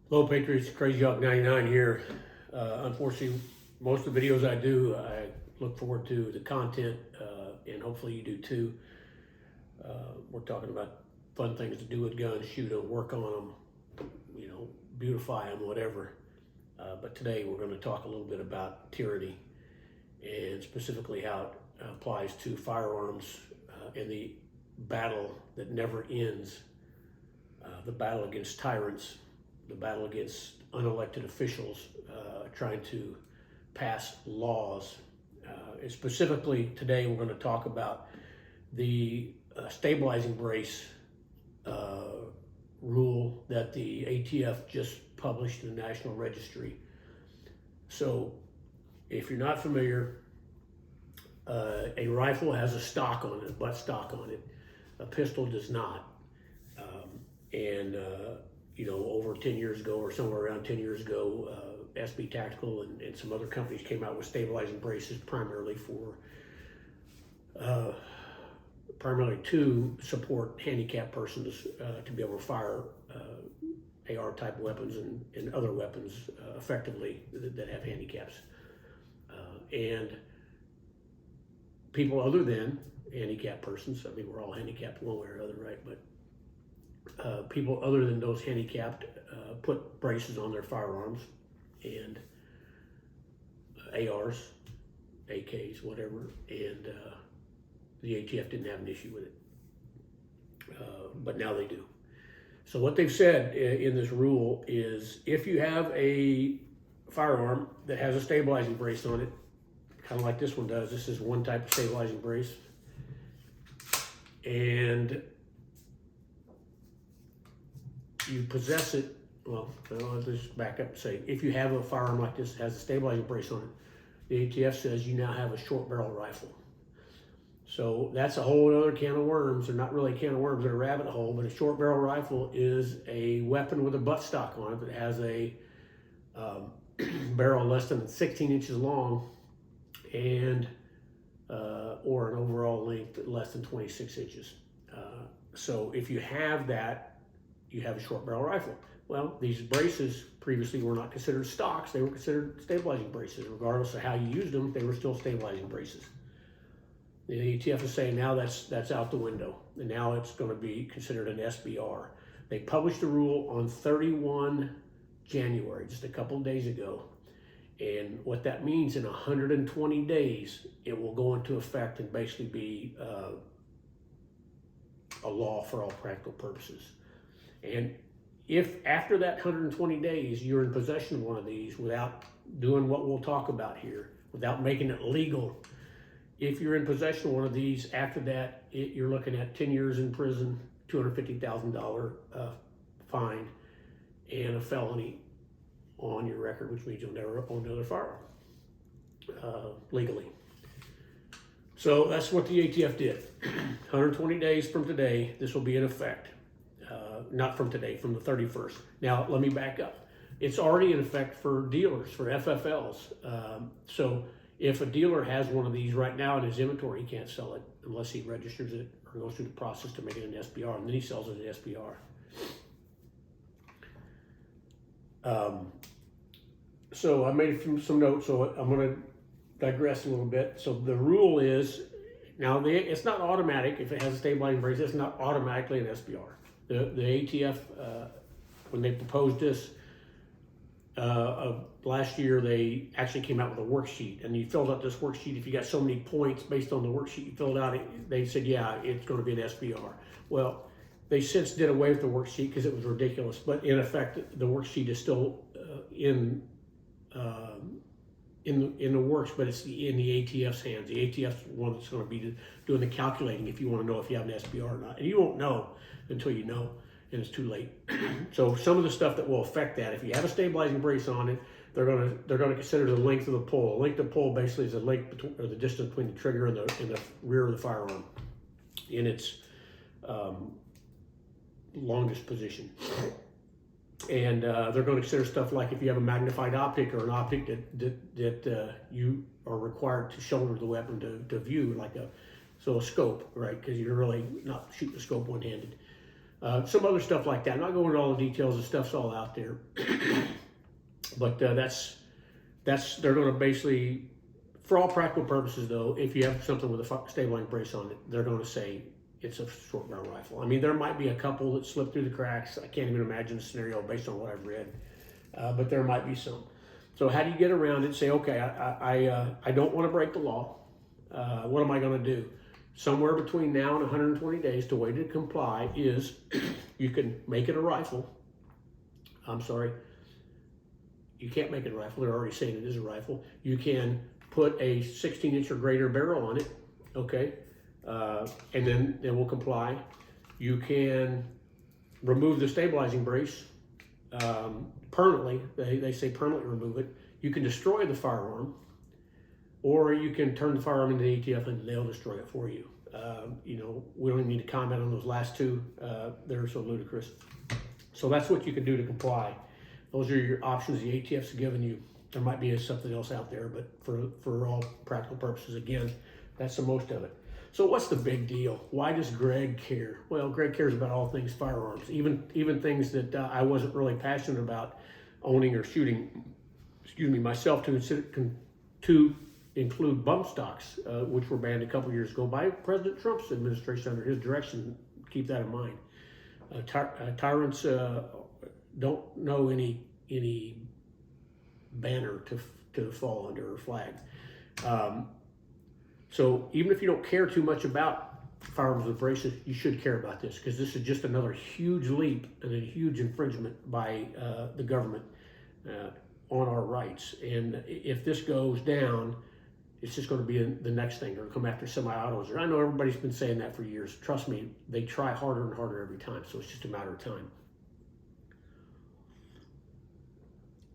Hello Patriots, Crazy Hawk 99 here. Unfortunately, most of the videos I do, I look forward to the content, and hopefully you do too. We're talking about fun things to do with guns, shoot them, work on them, beautify them, whatever. But today we're going to talk a little bit about tyranny and specifically how it applies to firearms and the battle that never ends, the battle against tyrants, the battle against unelected officials trying to pass laws. And specifically today we're going to talk about the stabilizing brace rule that the ATF just published in the National Registry. So if you're not familiar, a rifle has a stock on it, butt stock on it. A pistol does not. Over 10 years ago or somewhere around 10 years ago, SB Tactical and some other companies came out with stabilizing braces primarily to support handicapped persons to be able to fire AR type weapons and other weapons effectively that have handicaps. And people other than handicapped persons, I mean, we're all handicapped one way or another, right? But people other than those handicapped put braces on their firearms, and ARs, AKs, whatever, and the ATF didn't have an issue with it. But now they do. So what they've said in this rule is if you have a firearm that has a stabilizing brace on it, kind of like this one does, this is one type of stabilizing brace, and you possess it, well, I'll just back up and say, if you have a firearm like this that has a stabilizing brace on it, the ATF says you now have a short barrel rifle. So that's a whole other can of worms. They're not really a can of worms, they're a rabbit hole, but a short barrel rifle is a weapon with a buttstock on it that has a barrel less than 16 inches long and or an overall length less than 26 inches. So if you have that, you have a short barrel rifle. Well, these braces previously were not considered stocks, they were considered stabilizing braces. Regardless of how you used them, they were still stabilizing braces. The ATF is saying now that's out the window, and now it's going to be considered an SBR. They published a rule on 31 January, just a couple of days ago, and what that means, in 120 days, it will go into effect and basically be a law for all practical purposes. And if after that 120 days you're in possession of one of these without doing what we'll talk about here, without making it legal, if you're in possession of one of these after that, you're looking at 10 years in prison, $250,000 fine, and a felony on your record, which means you'll never own another firearm legally. So that's what the ATF did. 120 days from today, this will be in effect. Not from today, from the 31st. Now, let me back up. It's already in effect for dealers, for FFLs. So if a dealer has one of these right now in his inventory, he can't sell it unless he registers it or goes through the process to make it an SBR, and then he sells it as SBR. So I made some notes, so I'm going to digress a little bit. So the rule is, now it's not automatic. If it has a stabilizing brace, it's not automatically an SBR. The ATF, when they proposed this last year, they actually came out with a worksheet, and you filled out this worksheet. If you got so many points based on the worksheet you filled out, they said, yeah, it's going to be an SBR. Well, they since did away with the worksheet because it was ridiculous, but in effect, the worksheet is still in the works, but it's in the ATF's hands. The ATF's one that's going to be doing the calculating if you want to know if you have an SBR or not. And you won't know until you know, and it's too late. So some of the stuff that will affect that, if you have a stabilizing brace on it, they're going to consider the length of the pull. The length of the pull basically is the length between, or the distance between the trigger and the rear of the firearm in its longest position. And they're going to consider stuff like if you have a magnified optic or an optic that you are required to shoulder the weapon to view, like a scope, right? Because you're really not shooting the scope one-handed. Some other stuff like that. I'm not going into all the details. The stuff's all out there. But they're going to basically, for all practical purposes though, if you have something with a stabilizing brace on it, they're going to say it's a short barrel rifle. I mean, there might be a couple that slip through the cracks. I can't even imagine a scenario based on what I've read, but there might be some. So how do you get around it? Say, okay, I don't want to break the law. What am I going to do? Somewhere between now and 120 days, the way to comply is you can make it a rifle. I'm sorry, you can't make it a rifle. They're already saying it is a rifle. You can put a 16-inch or greater barrel on it, okay, and then it will comply. You can remove the stabilizing brace permanently. They say permanently remove it. You can destroy the firearm, or you can turn the firearm into the ATF and they'll destroy it for you. You know, we don't even need to comment on those last two. They're so ludicrous. So that's what you can do to comply. Those are your options the ATF's given you. There might be something else out there, but for all practical purposes, again, that's the most of it. So what's the big deal? Why does Greg care? Well, Greg cares about all things firearms, even things that I wasn't really passionate about owning or shooting, myself, to include bump stocks, which were banned a couple years ago by President Trump's administration under his direction. Keep that in mind. Tyrants don't know any banner to fall under or flag. So even if you don't care too much about firearms with braces, you should care about this, because this is just another huge leap and a huge infringement by the government on our rights. And if this goes down, it's just going to be the next thing. They're going to come after semi-autos. I know everybody's been saying that for years. Trust me, they try harder and harder every time, so it's just a matter of time.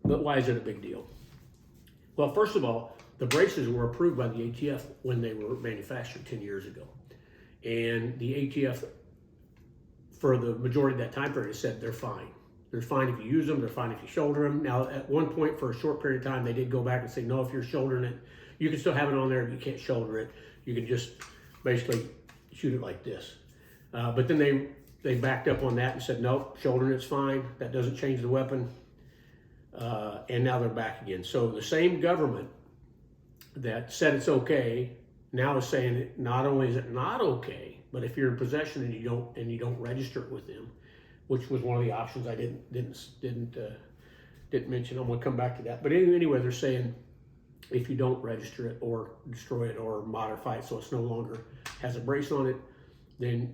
But why is it a big deal? Well, first of all, the braces were approved by the ATF when they were manufactured 10 years ago. And the ATF, for the majority of that time period, said they're fine. They're fine if you use them, they're fine if you shoulder them. Now, at one point, for a short period of time, they did go back and say, no, if you're shouldering it, you can still have it on there, but you can't shoulder it. You can just basically shoot it like this. But then they backed up on that and said, nope, shouldering it's fine. That doesn't change the weapon. And now they're back again. So the same government that said it's okay now is saying that not only is it not okay, but if you're in possession and you don't register it with them, which was one of the options I didn't mention. I'm going to come back to that. But anyway, they're saying if you don't register it or destroy it or modify it so it's no longer has a brace on it, then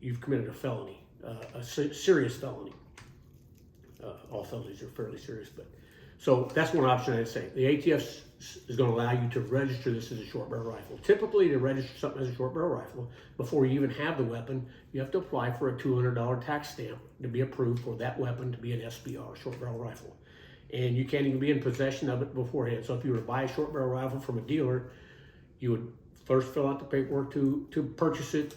you've committed a felony, a serious felony. All felonies are fairly serious, but so that's one option I'd say. The ATF is going to allow you to register this as a short barrel rifle. Typically, to register something as a short barrel rifle, before you even have the weapon, you have to apply for a $200 tax stamp to be approved for that weapon to be an SBR, short barrel rifle. And you can't even be in possession of it beforehand. So if you were to buy a short barrel rifle from a dealer, you would first fill out the paperwork to purchase it.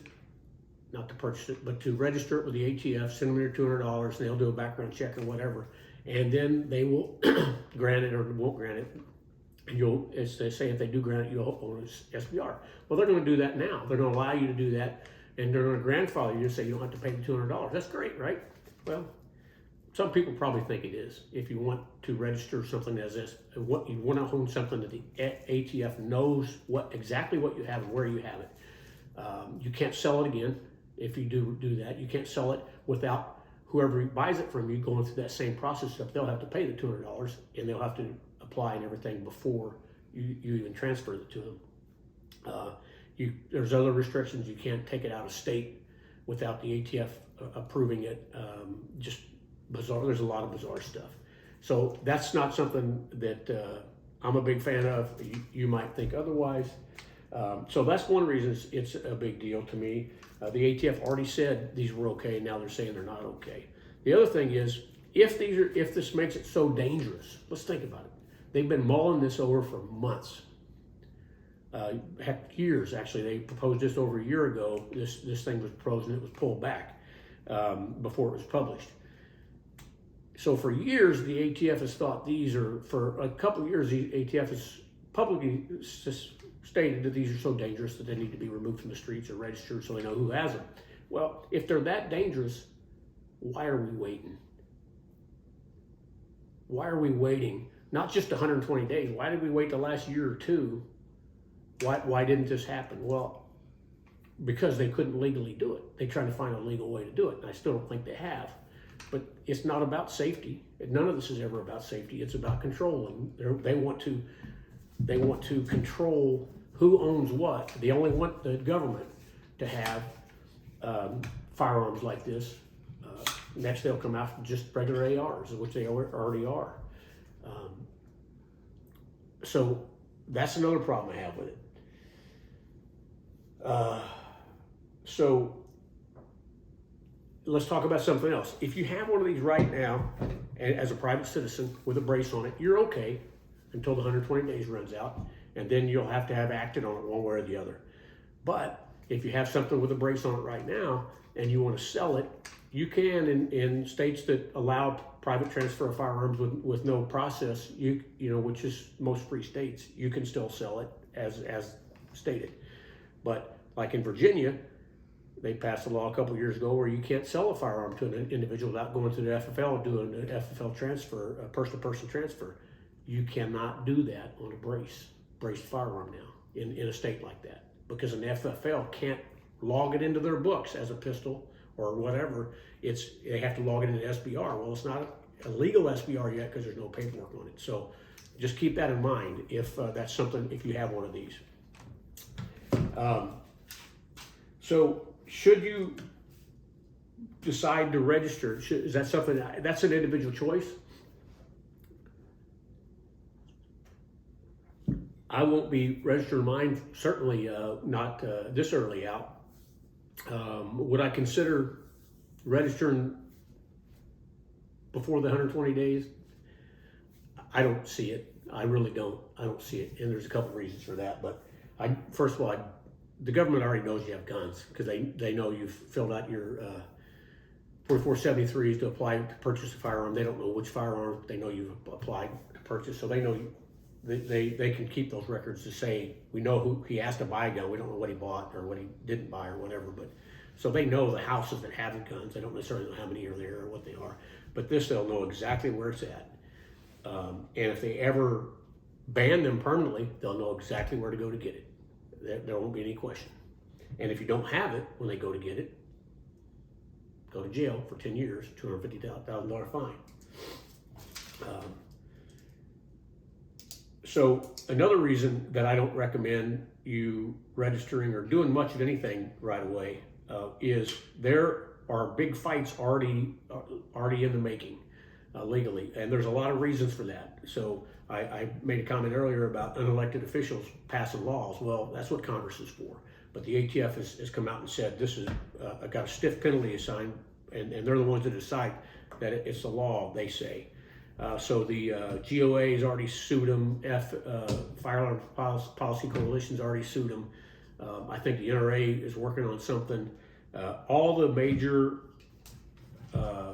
Not to purchase it, but to register it with the ATF, send them your $200, and they'll do a background check or whatever. And then they will grant it or won't grant it. And as they say, if they do grant it, you'll own an SBR. Well, they're going to do that now. They're going to allow you to do that, and they're going to grandfather you and say you don't have to pay the $200. That's great, right? Well, some people probably think it is. If you want to register something as this, you want to own something that the ATF knows exactly what you have and where you have it. You can't sell it again. If you do that, you can't sell it without whoever buys it from you going through that same process. They'll have to pay the $200 and they'll have to apply and everything before you even transfer it to them. There's other restrictions. You can't take it out of state without the ATF approving it. Just bizarre. There's a lot of bizarre stuff. So that's not something that I'm a big fan of. You might think otherwise. So that's one reason it's a big deal to me. The ATF already said these were okay. Now they're saying they're not okay. The other thing is, if this makes it so dangerous, let's think about it. They've been mulling this over for months. Heck, years actually. They proposed this over a year ago. This thing was proposed and it was pulled back before it was published. So for years, the ATF has thought for a couple of years, the ATF has publicly stated that these are so dangerous that they need to be removed from the streets or registered so they know who has them. Well, if they're that dangerous, why are we waiting? Why are we waiting? Not just 120 days. Why did we wait the last year or two? Why didn't this happen? Well, because they couldn't legally do it. They tried to find a legal way to do it, and I still don't think they have. But it's not about safety. None of this is ever about safety. It's about control, and they want to control who owns what. They only want the government to have firearms like this. Next, they'll come out with just regular ARs, which they already are. So that's another problem I have with it. So let's talk about something else. If you have one of these right now, and as a private citizen with a brace on it, you're okay until the 120 days runs out, and then you'll have to have acted on it one way or the other. But if you have something with a brace on it right now and you want to sell it, you can in states that allow private transfer of firearms with no process, which is most free states, you can still sell it as stated. But like in Virginia, they passed a law a couple years ago where you can't sell a firearm to an individual without going to the FFL, doing an FFL transfer, a person-to-person transfer. You cannot do that on a braced firearm now in a state like that, because an FFL can't log it into their books as a pistol or whatever. They have to log it into SBR. Well, it's not a legal SBR yet because there's no paperwork on it. So just keep that in mind if that's something, if you have one of these. So should you decide to register, is that something, that's an individual choice? I won't be registering mine, certainly not this early out. Would I consider registering before the 120 days? I don't see it. I really don't. I don't see it. And there's a couple of reasons for that. But first of all, the government already knows you have guns because they know you've filled out your 4473s to apply to purchase a firearm. They don't know which firearm. They know you've applied to purchase. So they know they can keep those records to say, we know who he asked to buy a gun. We don't know what he bought or what he didn't buy or whatever. But so they know the houses that have the guns. They don't necessarily know how many are there or what they are. But this, they'll know exactly where it's at. And if they ever ban them permanently, they'll know exactly where to go to get it. There won't be any question. And if you don't have it when they go to get it, go to jail for 10 years, $250,000 fine. So another reason that I don't recommend you registering or doing much of anything right away is there are big fights already in the making legally, and there's a lot of reasons for that. So I made a comment earlier about unelected officials passing laws. Well, that's what Congress is for. But the ATF has come out and said this is got a stiff penalty assigned, and they're the ones that decide that it's the law, they say. So the GOA has already sued them. Firearms Policy Coalition's already sued them. I think the NRA is working on something. All the major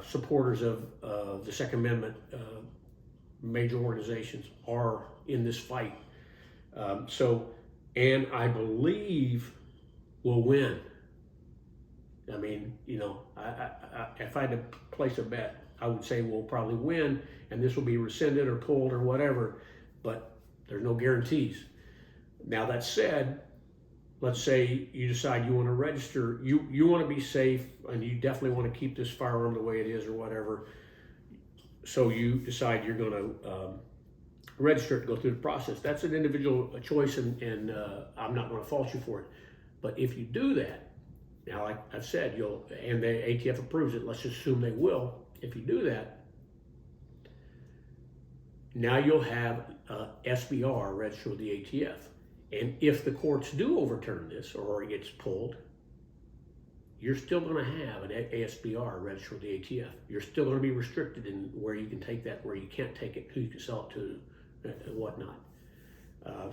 supporters of the Second Amendment, major organizations, are in this fight. And I believe we'll win. I mean, if I had to place a bet, I would say we'll probably win, and this will be rescinded or pulled or whatever, but there's no guarantees. Now, that said, let's say you decide you want to register, you want to be safe, and you definitely want to keep this firearm the way it is or whatever, so you decide you're going to register it and go through the process. That's an individual choice, and I'm not going to fault you for it. But if you do that, now, like I've said, and the ATF approves it, let's assume they will. If you do that, now you'll have SBR registered with the ATF. And if the courts do overturn this or it gets pulled, you're still going to have an ASBR registered with the ATF. You're still going to be restricted in where you can take that, where you can't take it, who you can sell it to, and whatnot.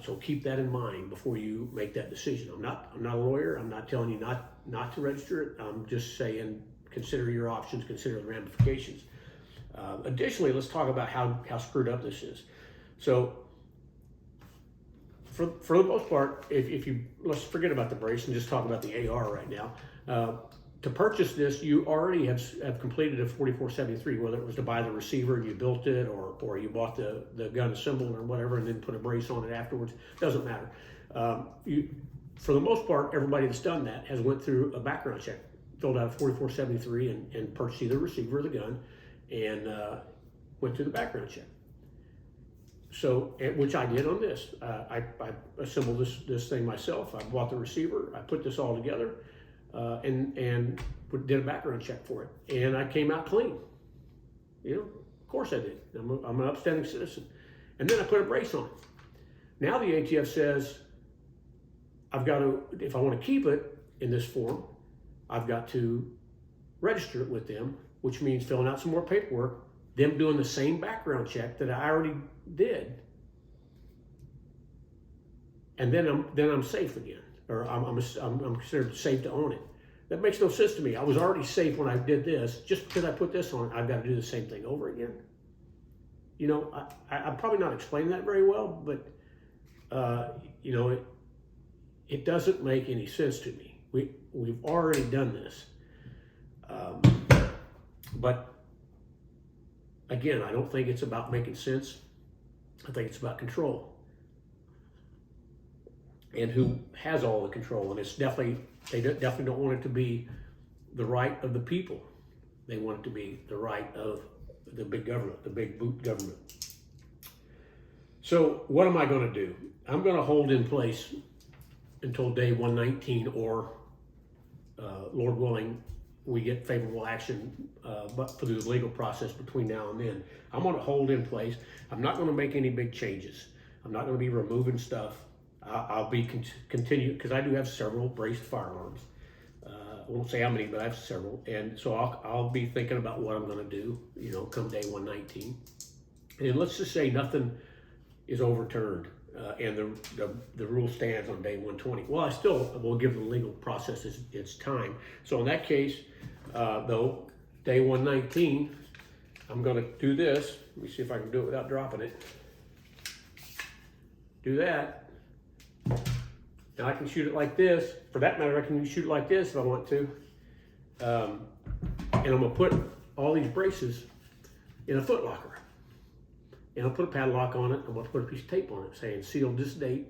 So keep that in mind before you make that decision. I'm not a lawyer. I'm not telling you not to register it. I'm just saying consider your options, consider the ramifications. Additionally, let's talk about how screwed up this is. So for the most part, if you let's forget about the brace and just talk about the AR right now. to purchase this, you already have completed a 4473, whether it was to buy the receiver and you built it, or you bought the gun assembled or whatever and then put a brace on it afterwards. Doesn't matter. For the most part, everybody that's done that has went through a background check, filled out a 4473 and purchased either the receiver or the gun, and went through the background check. So, which I did on this. I assembled this thing myself. I bought the receiver. I put this all together, and did a background check for it, and I came out clean. You know, of course I did. I'm an upstanding citizen. And then I put a brace on it. Now the ATF says I've got to, if I want to keep it in this form, I've got to register it with them, which means filling out some more paperwork, them doing the same background check that I already did, and then I'm safe again, or I'm considered safe to own it. That makes no sense to me. I was already safe when I did this. Just because I put this on, I've got to do the same thing over again. You know, I'm probably not explaining that very well, but you know, it doesn't make any sense to me. We've already done this, but again, I don't think it's about making sense. I think it's about control, and who has all the control. And it's definitely, they definitely don't want it to be the right of the people. They want it to be the right of the big government, the big boot government. So what am I going to do? I'm going to hold in place until day 119, or Lord willing, we get favorable action, but through the legal process between now and then. I'm going to hold in place. I'm not going to make any big changes. I'm not going to be removing stuff. I'll be continue, because I do have several braced firearms. I won't say how many, but I have several, and so I'll be thinking about what I'm going to do, you know, come day 119. And let's just say nothing is overturned, and the rule stands on day 120. Well, I still will give the legal process its time. So in that case, though, day 119, I'm going to do this. Let me see if I can do it without dropping it. Do that. Now I can shoot it like this. For that matter, I can shoot it like this if I want to. And I'm going to put all these braces in a foot locker. And I'll put a padlock on it. I'm going to put a piece of tape on it saying sealed this date.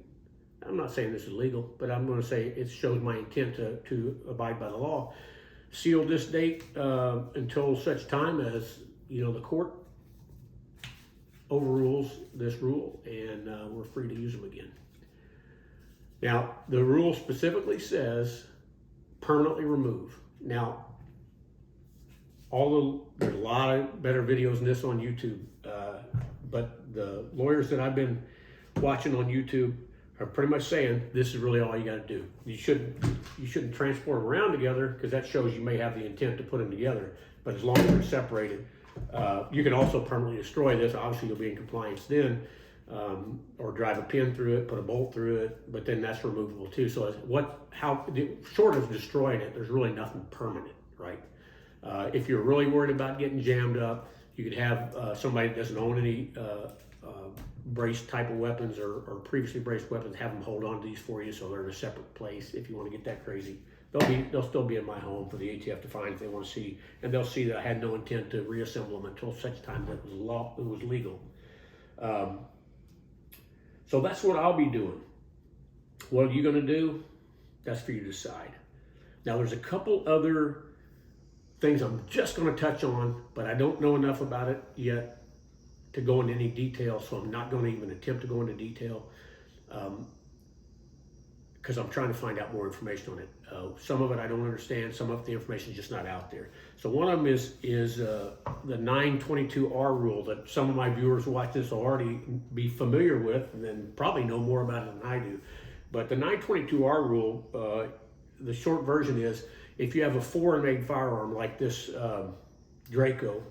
I'm not saying this is legal, but I'm going to say it shows my intent to abide by the law. Sealed this date until such time as, you know, the court overrules this rule, and we're free to use them again. Now, the rule specifically says permanently remove. Now, there's a lot of better videos than this on YouTube, but the lawyers that I've been watching on YouTube are pretty much saying this is really all you got to do. You shouldn't transport them around together, because that shows you may have the intent to put them together. But as long as they're separated, you can also permanently destroy this. Obviously, you'll be in compliance then, or drive a pin through it, put a bolt through it. But then that's removable too. So short of destroying it, there's really nothing permanent, right? If you're really worried about getting jammed up, you could have somebody that doesn't own any brace type of weapons or previously braced weapons, have them hold on to these for you so they're in a separate place if you want to get that crazy. They'll still be in my home for the ATF to find if they want to see, and they'll see that I had no intent to reassemble them until such time that it was legal. So that's what I'll be doing. What are you going to do? That's for you to decide. Now, there's a couple other things I'm just going to touch on, but I don't know enough about it yet to go into any detail, so I'm not going to even attempt to go into detail, because I'm trying to find out more information on it. Some of it I don't understand, some of the information is just not out there. So one of them is the 922R rule that some of my viewers who watch this will already be familiar with, and then probably know more about it than I do. But the 922R rule, the short version is, if you have a foreign-made firearm like this Draco,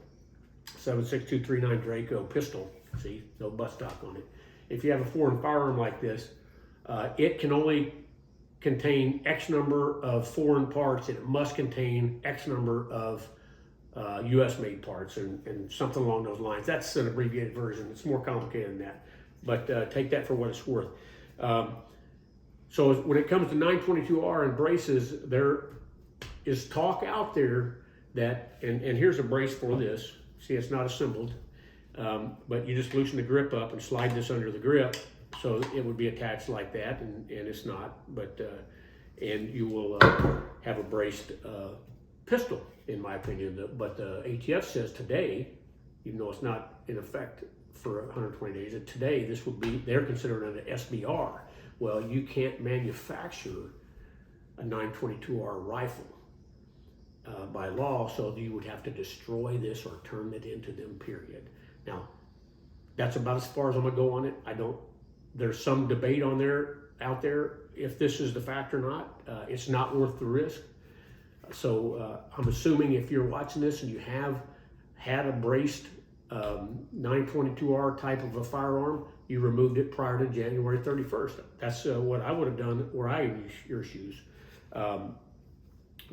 7.6239 Draco pistol, see, no buttstock on it. If you have a foreign firearm like this, it can only contain X number of foreign parts, and it must contain X number of US-made parts, and something along those lines. That's an abbreviated version. It's more complicated than that, but take that for what it's worth. So when it comes to 922R and braces, is talk out there that, and here's a brace for this. See, it's not assembled, but you just loosen the grip up and slide this under the grip, so it would be attached like that, and it's not, but, and you will have a braced pistol, in my opinion. But the ATF says today, even though it's not in effect for 120 days, that today this would be, they're considered an SBR. Well, you can't manufacture a 922R rifle by law, so you would have to destroy this or turn it into them, period. Now, that's about as far as I'm gonna go on it. There's some debate out there if this is the fact or not. It's not worth the risk. So I'm assuming if you're watching this and you have had a braced 922R type of a firearm, you removed it prior to January 31st. That's what I would have done where I use your shoes.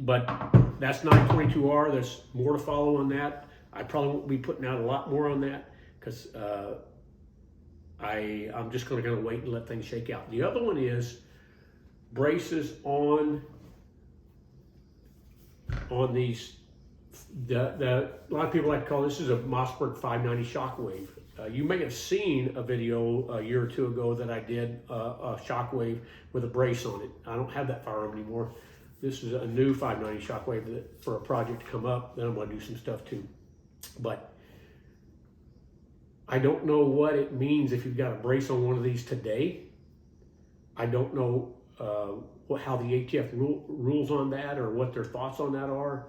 But that's 922R. There's more to follow on that. I probably won't be putting out a lot more on that because I'm just going to wait and let things shake out. The other one is braces on these. A lot of people like to call this is a Mossberg 590 Shockwave. You may have seen a video a year or two ago that I did a Shockwave with a brace on it. I don't have that firearm anymore. This is a new 590 Shockwave for a project to come up. Then I'm going to do some stuff too. But I don't know what it means if you've got a brace on one of these today. I don't know how the ATF rules on that or what their thoughts on that are.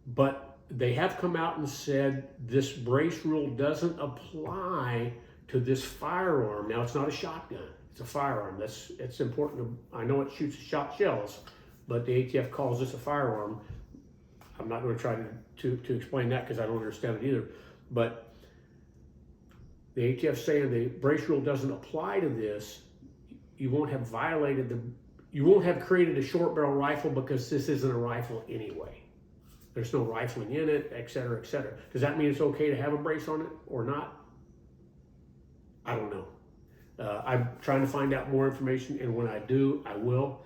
But they have come out and said this brace rule doesn't apply to this firearm. Now, it's not a shotgun. It's a firearm. It's important. I know it shoots shot shells, but the ATF calls this a firearm. I'm not going to try to explain that because I don't understand it either. But the ATF saying the brace rule doesn't apply to this. You won't have you won't have created a short barrel rifle because this isn't a rifle anyway. There's no rifling in it, et cetera, et cetera. Does that mean it's okay to have a brace on it or not? I don't know. I'm trying to find out more information, and when I do, I will,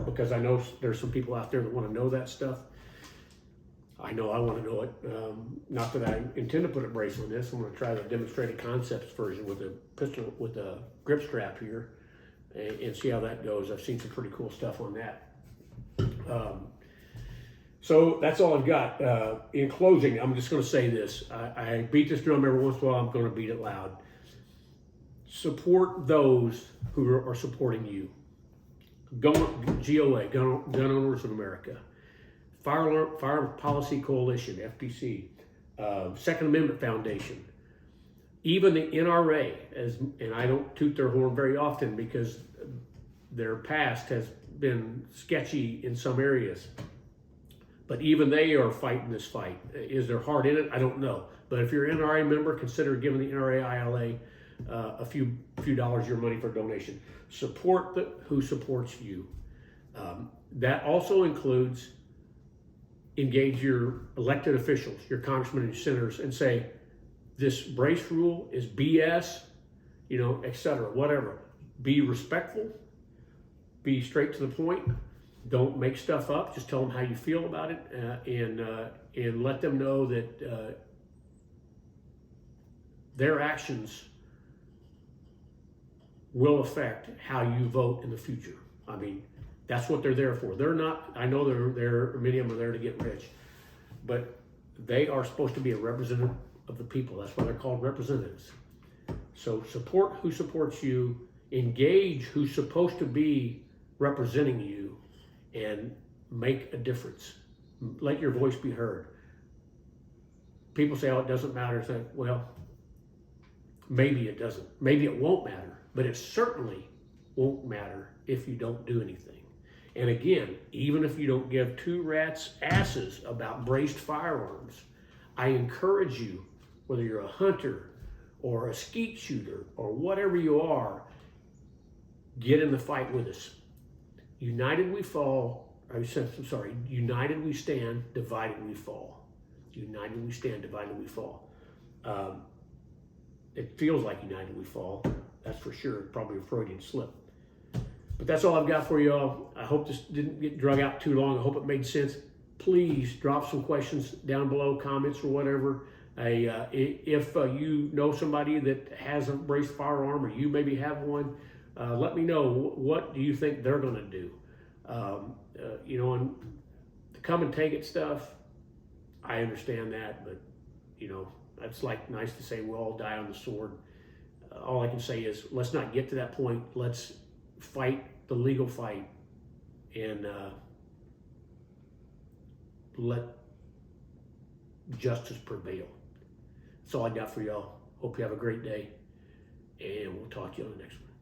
because I know there's some people out there that want to know that stuff. I know I want to know it. Not that I intend to put a brace on this. I'm going to try the demonstrated concepts version with a pistol, with a grip strap here, and see how that goes. I've seen some pretty cool stuff on that. So that's all I've got. In closing, I'm just going to say this. I beat this drum every once in a while. I'm going to beat it loud. Support those who are supporting you. GOA, Gun Owners of America. Fire Policy Coalition, FPC. Second Amendment Foundation. Even the NRA, and I don't toot their horn very often because their past has been sketchy in some areas. But even they are fighting this fight. Is their heart in it? I don't know. But if you're an NRA member, consider giving the NRA ILA a few dollars your money for a donation. Support who supports you. That also includes engage your elected officials, your congressmen and your senators, and say, this brace rule is BS, et cetera, whatever. Be respectful, be straight to the point. Don't make stuff up. Just tell them how you feel about it, and let them know that their actions will affect how you vote in the future. I mean, that's what they're there for. They're not. I know many of them are there to get rich, but they are supposed to be a representative of the people. That's why they're called representatives. So support who supports you. Engage who's supposed to be representing you. And make a difference. Let your voice be heard. People say, oh, it doesn't matter. It's like, well, maybe it doesn't. Maybe it won't matter. But it certainly won't matter if you don't do anything. And again, even if you don't give two rats' asses about braced firearms, I encourage you, whether you're a hunter or a skeet shooter or whatever you are, get in the fight with us. United we fall, united we stand, divided we fall. United we stand, divided we fall. It feels like united we fall, that's for sure, probably a Freudian slip. But that's all I've got for y'all. I hope this didn't get drug out too long. I hope it made sense. Please drop some questions down below, comments or whatever. If you know somebody that has a braced firearm, or you maybe have one, let me know. What do you think they're going to do? You know, and the come and take it stuff, I understand that, but you know, that's like nice to say we'll all die on the sword. All I can say is let's not get to that point. Let's fight the legal fight and let justice prevail. That's all I got for y'all. Hope you have a great day, and we'll talk to you on the next one.